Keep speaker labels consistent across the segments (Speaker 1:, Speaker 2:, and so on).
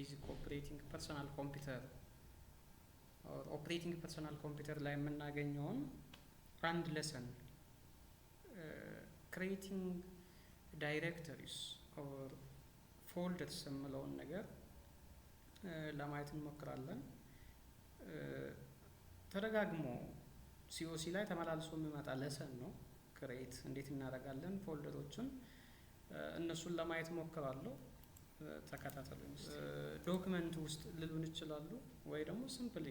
Speaker 1: ቤዚክ ኦፕሬቲንግ ፐርሰናል ኮምፒውተር ኦፕሬቲንግ ፐርሰናል ኮምፒውተር ላይ የምናገኘውን አንድ ለሰን ክሬቲንግ ዳይሬክተሪስ ኦር ፎልደርስ የምለውን ነገር ለማየት እንሞክራለን። ተደጋግሞ ሲኦሲ ላይ ተመላልሶ የሚመጣ ለሰን ነው። ክሬት እንዴት እናደርጋለን ፎልደሮችን እነሱን ለማየት ሞክራለሁ። ተከታተሉኝ። ዶክመንት ውስጥ ሊሉን ይችላሉ ወይ ደግሞ ሲምፕሊ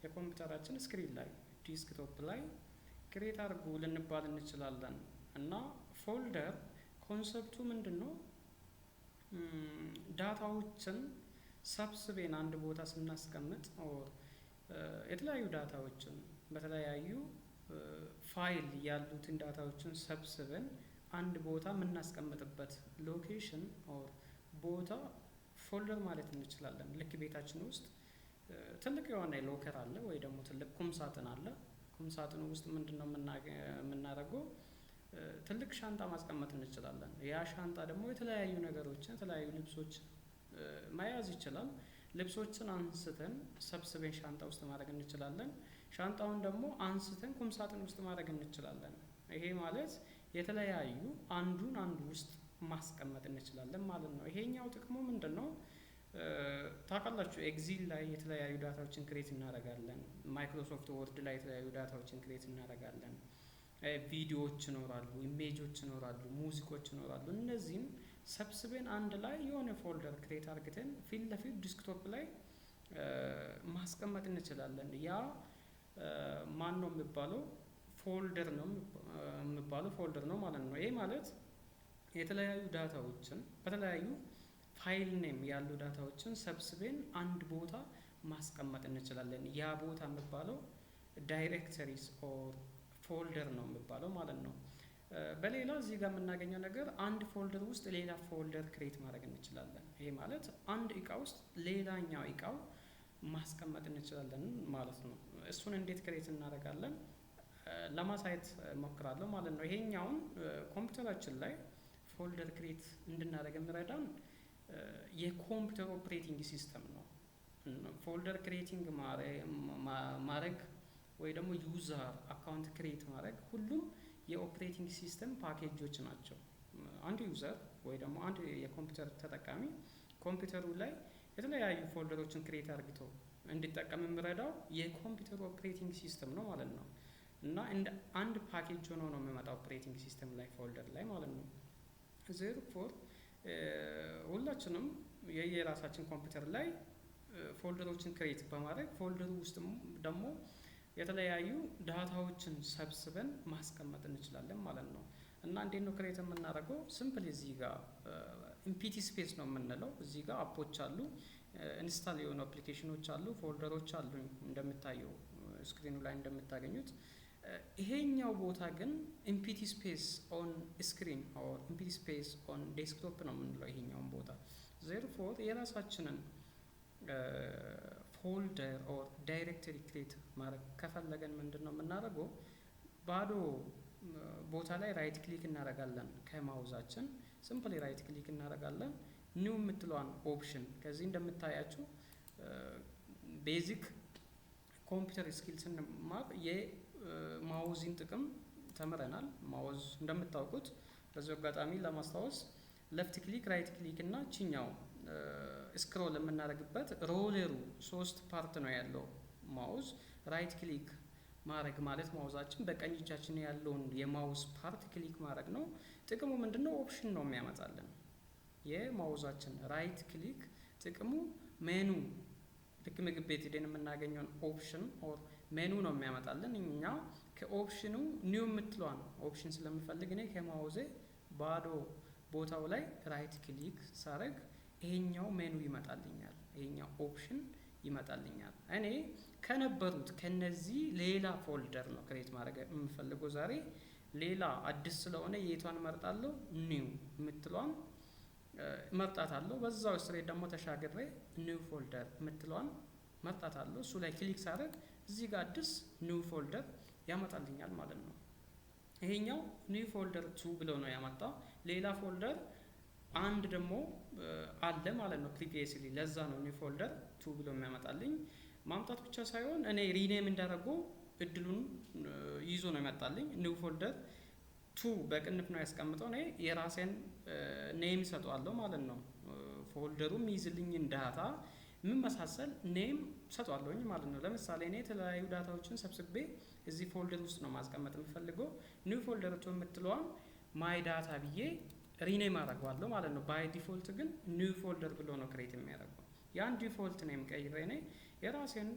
Speaker 1: የኮምፒውተራችን ስክሪን ላይ ዲስክቶፕ ላይ ክሬት አድርጉ ልንባል እንችላለን። እና ፎልደር ኮንሰፕቱ ምንድነው? ዳታዎችን ሰብስቤን አንድ ቦታ ስናስቀምጥ ኦር የተለያዩ ዳታዎችን በተለያዩ ፋይል ያሉትን ዳታዎችን ሰብስበን አንድ ቦታ የምናስቀምጥበት ሎኬሽን ኦር ቦታ ፎልደር ማለት እንችላለን። ልክ ቤታችን ውስጥ ትልቅ የሆነ ሎከር አለ ወይ ደግሞ ትልቅ ቁምሳጥን አለ። ቁምሳጥኑ ውስጥ ምንድነው የምናደርገው? ትልቅ ሻንጣ ማስቀመጥ እንችላለን። ያ ሻንጣ ደግሞ የተለያዩ ነገሮችን የተለያዩ ልብሶች መያዝ ይችላል። ልብሶችን አንስተን ሰብስበን ሻንጣ ውስጥ ማድረግ እንችላለን። ሻንጣውን ደግሞ አንስተን ቁምሳጥን ውስጥ ማድረግ እንችላለን። ይሄ ማለት የተለያዩ አንዱ ውስጥ ማስቀመጥ እንችላለን ማለት ነው። ይሄኛው ጥቅሙ ምንድነው? ታውቃላችሁ ኤክሴል ላይ የተለያዩ ዳታዎችን ክሬት እናደርጋለን። ማይክሮሶፍት ወርድ ላይ የተለያዩ ዳታዎችን ክሬት እናደርጋለን። ቪዲዮዎች ይኖራሉ፣ ኢሜጆች ይኖራሉ፣ ሙዚቆች ይኖራሉ። እነዚህን ሰብስበን አንድ ላይ የሆነ ፎልደር ክሬት አድርገን ፊት ለፊት ዲስክቶፕ ላይ ማስቀመጥ እንችላለን። ያ ማን ነው የሚባለው? ፎልደር ነው የሚባለው ፎልደር ነው ማለት ነው። ይሄ ማለት የተለያዩ ዳታዎችን በተለያዩ ፋይል ኔም ያሉ ዳታዎችን ሰብስበን አንድ ቦታ ማስቀመጥ እንችላለን። ያ ቦታ የሚባለው ዳይሬክተሪስ ኦር ፎልደር ነው የሚባለው ማለት ነው። በሌላ እዚህ ጋር የምናገኘው ነገር አንድ ፎልደር ውስጥ ሌላ ፎልደር ክሬት ማድረግ እንችላለን። ይሄ ማለት አንድ እቃ ውስጥ ሌላኛው እቃው ማስቀመጥ እንችላለን ማለት ነው። እሱን እንዴት ክሬት እናደርጋለን ለማሳየት ሞክራለሁ ማለት ነው። ይሄኛውን ኮምፒውተራችን ላይ ፎልደር ክሬት እንድናደርግ የሚረዳን የኮምፒውተር ኦፕሬቲንግ ሲስተም ነው። ፎልደር ክሬቲንግ ማድረግ ወይ ደግሞ ዩዘር አካውንት ክሬት ማድረግ ሁሉም የኦፕሬቲንግ ሲስተም ፓኬጆች ናቸው። አንድ ዩዘር ወይ ደግሞ አንድ የኮምፒውተር ተጠቃሚ ኮምፒውተሩ ላይ የተለያዩ ፎልደሮችን ክሬት አድርግቶ እንዲጠቀም የሚረዳው የኮምፒውተር ኦፕሬቲንግ ሲስተም ነው ማለት ነው። እና እንደ አንድ ፓኬጅ ሆኖ ነው የሚመጣው ኦፕሬቲንግ ሲስተም ላይ ፎልደር ላይ ማለት ነው። ዜርፎር ሁላችንም የየራሳችን ኮምፒውተር ላይ ፎልደሮችን ክሬት በማድረግ ፎልደሩ ውስጥ ደግሞ የተለያዩ ዳታዎችን ሰብስበን ማስቀመጥ እንችላለን ማለት ነው። እና እንዴት ነው ክሬት የምናደርገው? ሲምፕሊ እዚህ ጋር ኢምፒቲ ስፔስ ነው የምንለው። እዚህ ጋር አፖች አሉ፣ ኢንስታል የሆኑ አፕሊኬሽኖች አሉ፣ ፎልደሮች አሉ እንደምታየው ስክሪኑ ላይ እንደምታገኙት። ይሄኛው ቦታ ግን ኢምፒቲ ስፔስ ኦን ስክሪን ኦር ኢምፒቲ ስፔስ ኦን ዴስክቶፕ ነው የምንለው ይሄኛውን ቦታ። ዜርፎር የራሳችንን ፎልደር ኦር ዳይሬክተሪ ክሬት ማድረግ ከፈለገን ምንድነው የምናደርገው? ባዶ ቦታ ላይ ራይት ክሊክ እናደርጋለን። ከማውዛችን ሲምፕሊ ራይት ክሊክ እናደርጋለን። ኒው የምትለዋን ኦፕሽን ከዚህ እንደምታያችሁ ቤዚክ ኮምፒውተር ስኪል ስንማር የማውዝን ጥቅም ተምረናል። ማውዝ እንደምታውቁት በዚህ አጋጣሚ ለማስታወስ ለፍት ክሊክ ራይት ክሊክ እና ቺኛው ስክሮል የምናደርግበት ሮለሩ 3 ፓርት ነው ያለው ማውዝ። ራይት ክሊክ ማድረግ ማለት ማውዛችን በቀኝ እጃችን ያለውን የማውዝ ፓርት ክሊክ ማድረግ ነው። ጥቅሙ ምንድነው? ኦፕሽን ነው የሚያመጣልን። የማውዛችን ራይት ክሊክ ጥቅሙ ሜኑ ልክ ምግብ ቤት ሄደን የምናገኘውን ኦፕሽን ኦር ሜኑ ነው የሚያመጣልን። እኛ ከኦፕሽኑ ኒው የምትለዋን ኦፕሽን ስለምፈልግ እኔ ከማውዜ ባዶ ቦታው ላይ ራይት ክሊክ ሳረግ ይሄኛው ሜኑ ይመጣልኛል። ይሄኛው ኦፕሽን ይመጣልኛል። እኔ ከነበሩት ከነዚህ ሌላ ፎልደር ነው ክሬት ማድረግ የምፈልገው ዛሬ። ሌላ አዲስ ስለሆነ የቷን መርጣለሁ? ኒው የምትለዋን መርጣታለሁ። በዛው ስትሬት ደግሞ ተሻግሬ ኒው ፎልደር የምትለዋን መርጣታለሁ። እሱ ላይ ክሊክ ሳደርግ እዚህ ጋር አዲስ ኒው ፎልደር ያመጣልኛል ማለት ነው። ይሄኛው ኒው ፎልደር 2 ብሎ ነው ያመጣው። ሌላ ፎልደር አንድ ደግሞ አለ ማለት ነው ፕሪቪየስሊ። ለዛ ነው ኒው ፎልደር 2 ብሎ የሚያመጣልኝ። ማምጣት ብቻ ሳይሆን እኔ ሪኔም እንዳደረገው እድሉን ይዞ ነው ያመጣልኝ። ኒው ፎልደር 2 በቅንፍ ነው ያስቀምጠው። እኔ የራሴን ኔም ሰጠዋለሁ ማለት ነው። ፎልደሩ የሚይዝልኝን ዳታ የምመሳሰል ኔም ሰጠዋለሁኝ ማለት ነው። ለምሳሌ እኔ የተለያዩ ዳታዎችን ሰብስቤ እዚህ ፎልደር ውስጥ ነው ማስቀመጥ የምፈልገው። ኒው ፎልደር 2 የምትለዋን ማይ ዳታ ብዬ ሪኔም አደርገዋለሁ ማለት ነው። ባይ ዲፎልት ግን ኒው ፎልደር ብሎ ነው ክሬት የሚያደርገው። ያን ዲፎልት ኔም ቀይሬ እኔ የራሴን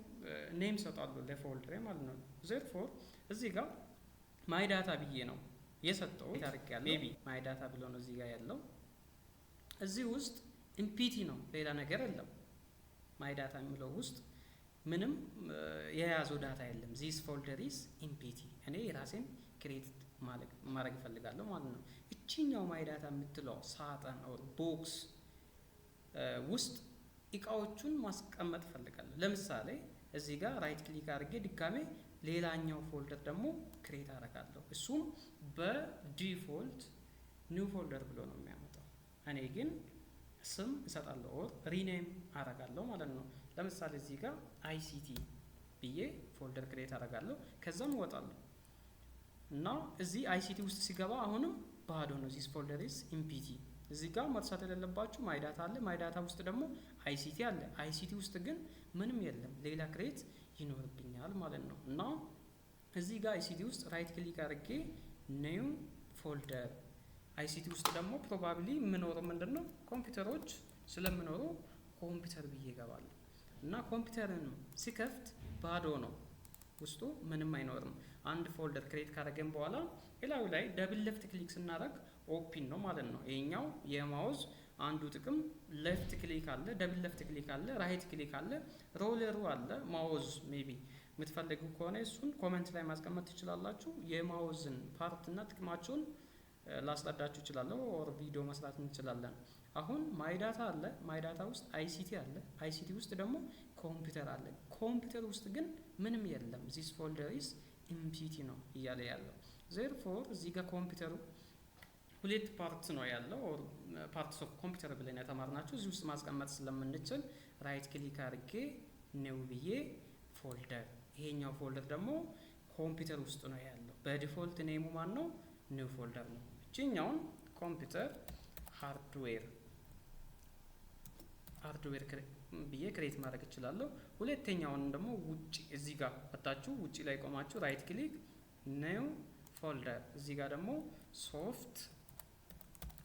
Speaker 1: ኔም ሰጣለሁ ለፎልደሬ ማለት ነው። ዜርፎር እዚህ ጋር ማይ ዳታ ብዬ ነው የሰጠው ታርቂያለሁ። ሜቢ ማይ ዳታ ብሎ ነው እዚህ ጋር ያለው። እዚህ ውስጥ ኢምፒቲ ነው፣ ሌላ ነገር የለም። ማይ ዳታ የሚለው ውስጥ ምንም የያዘው ዳታ የለም። ዚስ ፎልደር ኢዝ ኢምፒቲ። እኔ የራሴን ክሬት ማድረግ እፈልጋለሁ ማለት ነው። እቺኛው ማይ ዳታ የምትለው ሳጥን ኦር ቦክስ ውስጥ እቃዎቹን ማስቀመጥ እፈልጋለሁ። ለምሳሌ እዚህ ጋር ራይት ክሊክ አድርጌ ድጋሜ ሌላኛው ፎልደር ደግሞ ክሬት አደርጋለሁ። እሱም በዲፎልት ኒው ፎልደር ብሎ ነው የሚያመጣው። እኔ ግን ስም እሰጣለሁ ኦር ሪኔም አደርጋለሁ ማለት ነው። ለምሳሌ እዚህ ጋር አይሲቲ ብዬ ፎልደር ክሬት አደርጋለሁ። ከዛም እወጣለሁ እና እዚህ አይሲቲ ውስጥ ሲገባ አሁንም ባዶ ነው። ዚስ ፎልደር ኢዝ ኢምፒቲ። እዚህ ጋር መርሳት የሌለባችሁ ማይ ዳታ አለ። ማይ ዳታ ውስጥ ደግሞ አይሲቲ አለ። አይሲቲ ውስጥ ግን ምንም የለም። ሌላ ክሬት ይኖርብኛል ማለት ነው። እና እዚህ ጋር አይሲቲ ውስጥ ራይት ክሊክ አድርጌ ኒው ፎልደር፣ አይሲቲ ውስጥ ደግሞ ፕሮባብሊ የምኖረው ምንድነው ኮምፒውተሮች ስለምኖሩ ኮምፒውተር ብዬ እገባለሁ። እና ኮምፒውተርን ሲከፍት ባዶ ነው፣ ውስጡ ምንም አይኖርም። አንድ ፎልደር ክሬት ካደረገን በኋላ ሌላው ላይ ደብል ሌፍት ክሊክ ስናደርግ ኦፕን ነው ማለት ነው። ይሄኛው የማውዝ አንዱ ጥቅም ሌፍት ክሊክ አለ፣ ደብል ሌፍት ክሊክ አለ፣ ራይት ክሊክ አለ፣ ሮለሩ አለ። ማውዝ ሜቢ የምትፈልጉ ከሆነ እሱን ኮሜንት ላይ ማስቀመጥ ትችላላችሁ። የማውዝን ፓርት እና ጥቅማቸውን ላስረዳችሁ እችላለሁ፣ ኦር ቪዲዮ መስራት እንችላለን። አሁን ማይ ዳታ አለ። ማይ ዳታ ውስጥ አይሲቲ አለ። አይሲቲ ውስጥ ደግሞ ኮምፒውተር አለ። ኮምፒውተር ውስጥ ግን ምንም የለም። ዚስ ፎልደር ኢዝ ኢምፒቲ ነው እያለ ያለው። ዜርፎር እዚህ ጋር ኮምፒውተሩ ሁለት ፓርት ነው ያለው፣ ኦር ፓርትስ ኦፍ ኮምፒውተር ብለን የተማርናቸው እዚህ ውስጥ ማስቀመጥ ስለምንችል ራይት ክሊክ አድርጌ ኒው ብዬ ፎልደር፣ ይሄኛው ፎልደር ደግሞ ኮምፒውተር ውስጥ ነው ያለው። በዲፎልት ኔሙ ማን ነው? ኒው ፎልደር ነው። እቺኛውን ኮምፒውተር ሃርድዌር ብዬ ክሬት ማድረግ እችላለሁ። ሁለተኛውን ደግሞ ውጪ እዚህ ጋር ወጣችሁ ውጪ ላይ ቆማችሁ ራይት ክሊክ ኒው ፎልደር፣ እዚህ ጋር ደግሞ ሶፍት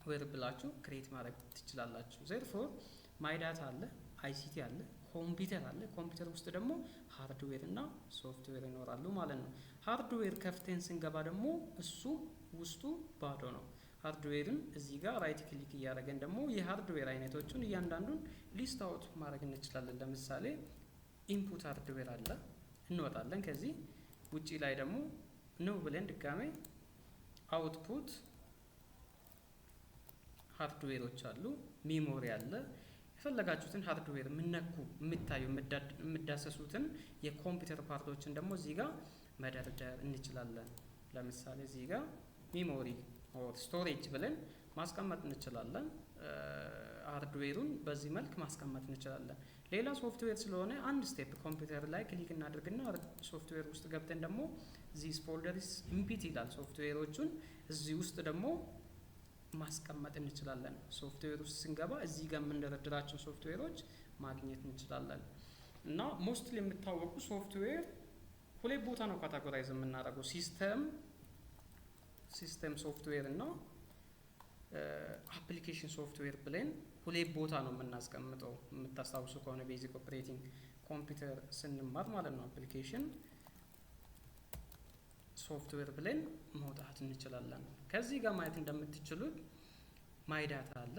Speaker 1: ዌር ብላችሁ ክሬት ማድረግ ትችላላችሁ። ዜርፎር ማይ ዳታ አለ፣ አይሲቲ አለ፣ ኮምፒውተር አለ። ኮምፒውተር ውስጥ ደግሞ ሃርድዌር እና ሶፍትዌር ይኖራሉ ማለት ነው። ሃርድዌር ከፍተን ስንገባ ደግሞ እሱ ውስጡ ባዶ ነው። ሃርድዌርን እዚህ ጋር ራይት ክሊክ እያደረገን ደግሞ የሃርድዌር አይነቶቹን እያንዳንዱን ሊስት አውት ማድረግ እንችላለን። ለምሳሌ ኢንፑት ሃርድዌር አለ፣ እንወጣለን። ከዚህ ውጪ ላይ ደግሞ ነው ብለን ድጋሜ አውትፑት ሃርድዌሮች አሉ፣ ሚሞሪ አለ። የፈለጋችሁትን ሃርድዌር የምነኩ የምታዩ የምዳሰሱትን የኮምፒውተር ፓርቶችን ደግሞ እዚህ ጋር መደርደር እንችላለን። ለምሳሌ እዚህ ጋር ሚሞሪ ኦር ስቶሬጅ ብለን ማስቀመጥ እንችላለን። ሃርድዌሩን በዚህ መልክ ማስቀመጥ እንችላለን። ሌላ ሶፍትዌር ስለሆነ አንድ ስቴፕ ኮምፒውተር ላይ ክሊክ እናድርግና ሶፍትዌር ውስጥ ገብተን ደግሞ ዚስ ፎልደር ኢዝ ኢምፒቲ ይላል። ሶፍትዌሮቹን እዚህ ውስጥ ደግሞ ማስቀመጥ እንችላለን። ሶፍትዌር ውስጥ ስንገባ እዚህ ጋር የምንደረድራቸው ሶፍትዌሮች ማግኘት እንችላለን። እና ሞስትሊ የሚታወቁ ሶፍትዌር ሁለት ቦታ ነው ካታጎራይዝ የምናደርገው፣ ሲስተም ሶፍትዌር እና አፕሊኬሽን ሶፍትዌር ብለን ሁለት ቦታ ነው የምናስቀምጠው። የምታስታውሱ ከሆነ ቤዚክ ኦፕሬቲንግ ኮምፒውተር ስንማር ማለት ነው አፕሊኬሽን ሶፍትዌር ብለን መውጣት እንችላለን። ከዚህ ጋር ማየት እንደምትችሉት ማይ ዳታ አለ።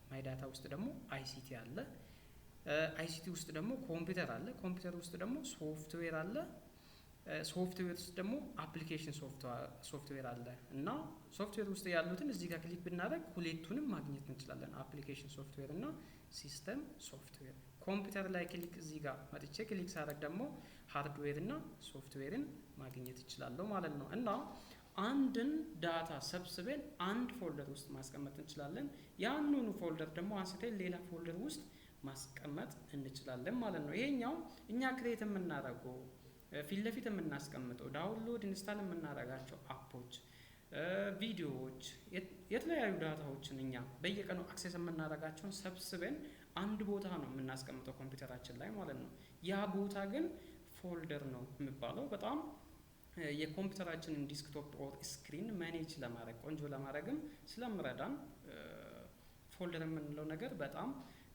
Speaker 1: ማይ ዳታ ውስጥ ደግሞ አይሲቲ አለ። አይሲቲ ውስጥ ደግሞ ኮምፒውተር አለ። ኮምፒውተር ውስጥ ደግሞ ሶፍትዌር አለ። ሶፍትዌር ውስጥ ደግሞ አፕሊኬሽን ሶፍትዌር አለ። እና ሶፍትዌር ውስጥ ያሉትን እዚህ ጋር ክሊክ ብናደርግ ሁለቱንም ማግኘት እንችላለን፣ አፕሊኬሽን ሶፍትዌር እና ሲስተም ሶፍትዌር። ኮምፒውተር ላይ ክሊክ እዚህ ጋር መጥቼ ክሊክ ሳደርግ ደግሞ ሃርድዌር እና ሶፍትዌርን ማግኘት እችላለሁ ማለት ነው። እና አንድን ዳታ ሰብስበን አንድ ፎልደር ውስጥ ማስቀመጥ እንችላለን። ያንኑ ፎልደር ደግሞ አንስተን ሌላ ፎልደር ውስጥ ማስቀመጥ እንችላለን ማለት ነው። ይሄኛው እኛ ክሬት የምናደርገው ፊት ለፊት የምናስቀምጠው ዳውንሎድ ኢንስታል የምናደርጋቸው አፖች፣ ቪዲዮዎች፣ የተለያዩ ዳታዎችን እኛ በየቀኑ አክሴስ የምናደርጋቸውን ሰብስበን አንድ ቦታ ነው የምናስቀምጠው ኮምፒውተራችን ላይ ማለት ነው። ያ ቦታ ግን ፎልደር ነው የሚባለው። በጣም የኮምፒውተራችንን ዲስክቶፕ ኦር ስክሪን ማኔጅ ለማድረግ ቆንጆ ለማድረግም ስለምረዳን ፎልደር የምንለው ነገር በጣም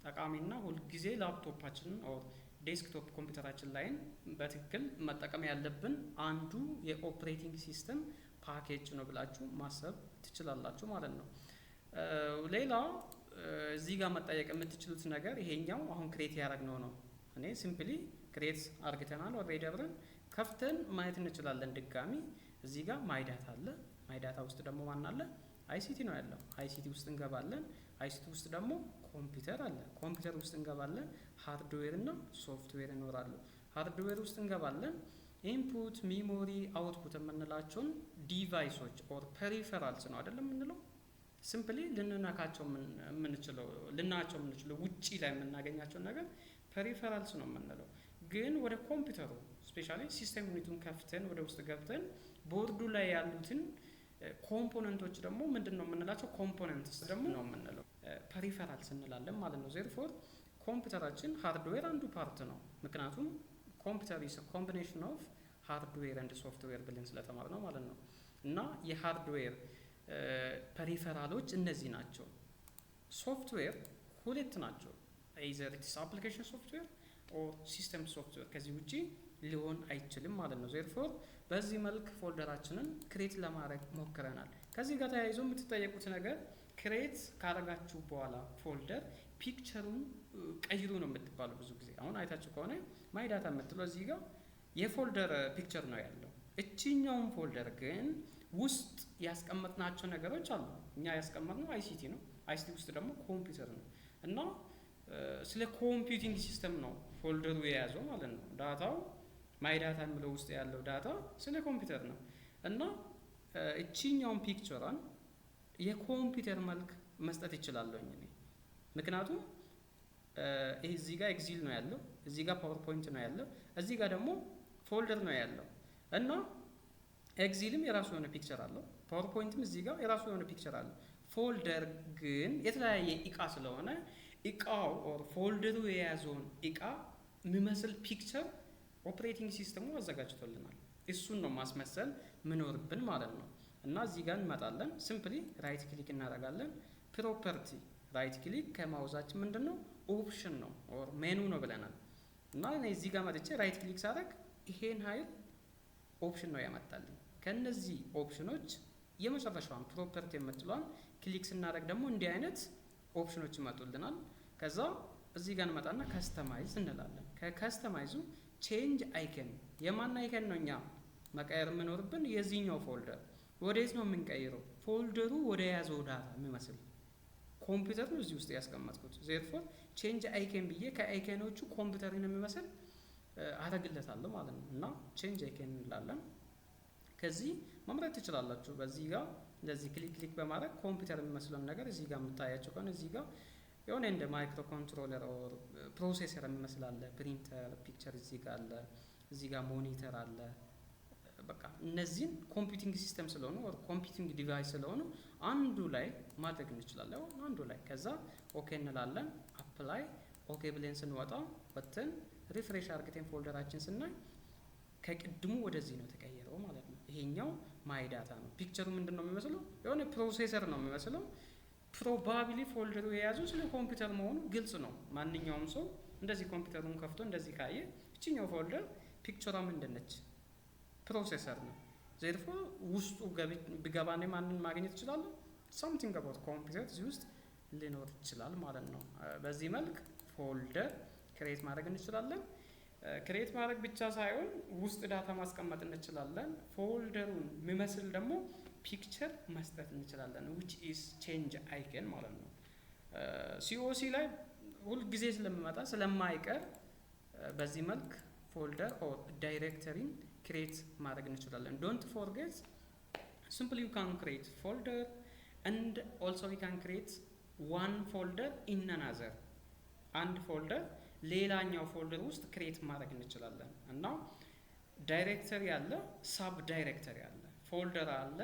Speaker 1: ጠቃሚና ሁልጊዜ ላፕቶፓችንን ኦር ዴስክቶፕ ኮምፒውተራችን ላይን በትክክል መጠቀም ያለብን አንዱ የኦፕሬቲንግ ሲስተም ፓኬጅ ነው ብላችሁ ማሰብ ትችላላችሁ ማለት ነው። ሌላው እዚህ ጋር መጠየቅ የምትችሉት ነገር ይሄኛው አሁን ክሬት ያደረግነው ነው። እኔ ሲምፕሊ ክሬት አርግተናል ኦልሬዲ አብረን ከፍተን ማየት እንችላለን። ድጋሚ እዚህ ጋር ማይዳታ አለ። ማይዳታ ውስጥ ደግሞ ማን አለ? አይሲቲ ነው ያለው። አይሲቲ ውስጥ እንገባለን። አይሲቲ ውስጥ ደግሞ ኮምፒውተር አለ። ኮምፒውተር ውስጥ እንገባለን። ሃርድዌር እና ሶፍትዌር ይኖራሉ። ሃርድዌር ውስጥ እንገባለን። ኢንፑት፣ ሚሞሪ፣ አውትፑት የምንላቸውን ዲቫይሶች ኦር ፐሪፈራልስ ነው አይደለም የምንለው። ሲምፕሊ ልናያቸው የምንችለው ውጪ ላይ የምናገኛቸውን ነገር ፐሪፈራልስ ነው የምንለው። ግን ወደ ኮምፒውተሩ ስፔሻሊ ሲስተም ዩኒቱን ከፍተን ወደ ውስጥ ገብተን ቦርዱ ላይ ያሉትን ኮምፖነንቶች ደግሞ ምንድን ነው የምንላቸው? ኮምፖነንትስ ደግሞ ነው የምንለው። ፐሪፈራልስ እንላለን ማለት ነው። ዜርፎር ኮምፒውተራችን ሃርድዌር አንዱ ፓርት ነው። ምክንያቱም ኮምፒውተር ኢዝ ኮምቢኔሽን ኦፍ ሃርድዌር ኤንድ ሶፍትዌር ብለን ስለተማር ነው ማለት ነው። እና የሃርድዌር ፐሪፈራሎች እነዚህ ናቸው። ሶፍትዌር ሁለት ናቸው። ኢዘር ኢትስ አፕሊኬሽን ሶፍትዌር ኦር ሲስተም ሶፍትዌር፣ ከዚህ ውጪ ሊሆን አይችልም ማለት ነው። ዜርፎር በዚህ መልክ ፎልደራችንን ክሬት ለማድረግ ሞክረናል። ከዚህ ጋር ተያይዞ የምትጠየቁት ነገር ክሬት ካረጋችሁ በኋላ ፎልደር ፒክቸሩን ቀይሩ ነው የምትባለው ብዙ ጊዜ። አሁን አይታችሁ ከሆነ ማይዳታ የምትለው እዚህ ጋር የፎልደር ፒክቸር ነው ያለው። እቺኛውን ፎልደር ግን ውስጥ ያስቀመጥናቸው ነገሮች አሉ። እኛ ያስቀመጥነው አይሲቲ ነው። አይሲቲ ውስጥ ደግሞ ኮምፒውተር ነው እና ስለ ኮምፒውቲንግ ሲስተም ነው ፎልደሩ የያዘው ማለት ነው። ዳታው ማይዳታ የሚለው ውስጥ ያለው ዳታ ስለ ኮምፒውተር ነው እና እቺኛውን ፒክቸሯን የኮምፒውተር መልክ መስጠት ይችላለሁ እኔ። ምክንያቱም እዚህ ጋር ኤክሲል ነው ያለው፣ እዚህ ጋር ፓወርፖይንት ነው ያለው፣ እዚህ ጋር ደግሞ ፎልደር ነው ያለው እና ኤክሲልም የራሱ የሆነ ፒክቸር አለው፣ ፓወርፖይንትም እዚህ ጋር የራሱ የሆነ ፒክቸር አለው። ፎልደር ግን የተለያየ እቃ ስለሆነ እቃው ኦር ፎልደሩ የያዘውን እቃ የሚመስል ፒክቸር ኦፕሬቲንግ ሲስተሙ አዘጋጅቶልናል። እሱን ነው ማስመሰል ምኖርብን ማለት ነው። እና እዚህ ጋር እንመጣለን። ሲምፕሊ ራይት ክሊክ እናደርጋለን። ፕሮፐርቲ ራይት ክሊክ ከማውዛችን ምንድነው ኦፕሽን ነው ኦር ሜኑ ነው ብለናል። እና እኔ እዚህ ጋር መጥቼ ራይት ክሊክ ሳደርግ ይሄን ኃይል ኦፕሽን ነው ያመጣልኝ። ከነዚህ ኦፕሽኖች የመጨረሻውን ፕሮፐርቲ የምትለዋን ክሊክ ስናደርግ ደግሞ እንዲህ አይነት ኦፕሽኖች ይመጡልናል። ከዛ እዚህ ጋር እንመጣና ከስተማይዝ እንላለን። ከከስተማይዙ ቼንጅ አይከን የማን አይከን ነው እኛ መቀየር የምኖርብን? የዚህኛው ፎልደር። ወዴት ነው የምንቀይረው? ፎልደሩ ወደ ያዘው ዳታ የሚመስል ኮምፒውተር ነው እዚህ ውስጥ ያስቀመጥኩት። ዜርፎር ቼንጅ አይከን ብዬ ከአይከኖቹ ኮምፒውተርን የሚመስል አረግለታለሁ ማለት ነው። እና ቼንጅ አይከን እንላለን። ከዚህ መምረጥ ትችላላችሁ። በዚህ ጋር እንደዚህ ክሊክ ክሊክ በማድረግ ኮምፒውተር የሚመስለውን ነገር እዚህ ጋር የምታያቸው ከሆነ እዚህ ጋር የሆነ እንደ ማይክሮ ኮንትሮለር ኦር ፕሮሴሰር የሚመስል አለ፣ ፕሪንተር ፒክቸር እዚህ ጋር አለ፣ እዚህ ጋር ሞኒተር አለ። በቃ እነዚህን ኮምፒውቲንግ ሲስተም ስለሆኑ ኦር ኮምፒውቲንግ ዲቫይስ ስለሆኑ አንዱ ላይ ማድረግ እንችላለን። አንዱ ላይ ከዛ ኦኬ እንላለን። አፕላይ ኦኬ ብለን ስንወጣ ወጥተን ሪፍሬሽ አርግተን ፎልደራችን ስናይ ከቅድሙ ወደዚህ ነው ተቀየረው ማለት ነው። ይሄኛው ማይ ዳታ ነው። ፒክቸሩ ምንድን ነው የሚመስለው? የሆነ ፕሮሴሰር ነው የሚመስለው። ፕሮባብሊ ፎልደሩ የያዘው ስለ ኮምፒውተር መሆኑ ግልጽ ነው። ማንኛውም ሰው እንደዚህ ኮምፒውተሩን ከፍቶ እንደዚህ ካየ እቺኛው ፎልደር ፒክቸሯ ምንድን ነች? ፕሮሴሰር ነው። ዜርፎ ውስጡ ብገባኔ ማንን ማግኘት እችላለሁ? ሳምቲንግ አባውት ኮምፒውተር እዚህ ውስጥ ሊኖር ይችላል ማለት ነው። በዚህ መልክ ፎልደር ክሬት ማድረግ እንችላለን። ክሬት ማድረግ ብቻ ሳይሆን ውስጥ ዳታ ማስቀመጥ እንችላለን። ፎልደሩን የሚመስል ደግሞ ፒክቸር መስጠት እንችላለን። which is change icon ማለት ነው። ሲኦሲ ላይ ሁል ጊዜ ስለሚመጣ ስለማይቀር በዚህ መልክ ፎልደር ኦር ዳይሬክተሪን ክሬት ማድረግ እንችላለን። ዶንት ፎርጌት simply you can create folder and also we can create one folder in another አንድ ፎልደር ሌላኛው ፎልደር ውስጥ ክሬት ማድረግ እንችላለን እና ዳይሬክተሪ አለ ሳብ ዳይሬክተሪ አለ ፎልደር አለ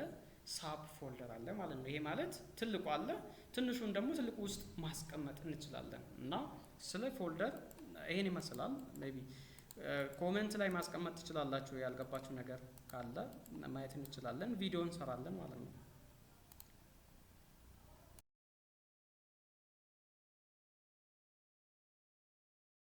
Speaker 1: ሳብ ፎልደር አለ ማለት ነው ይሄ ማለት ትልቁ አለ ትንሹን ደግሞ ትልቁ ውስጥ ማስቀመጥ እንችላለን እና ስለ ፎልደር ይሄን ይመስላል ሜቢ ኮሜንት ላይ ማስቀመጥ ትችላላችሁ ያልገባችሁ ነገር ካለ ማየት እንችላለን ቪዲዮ እንሰራለን ማለት ነው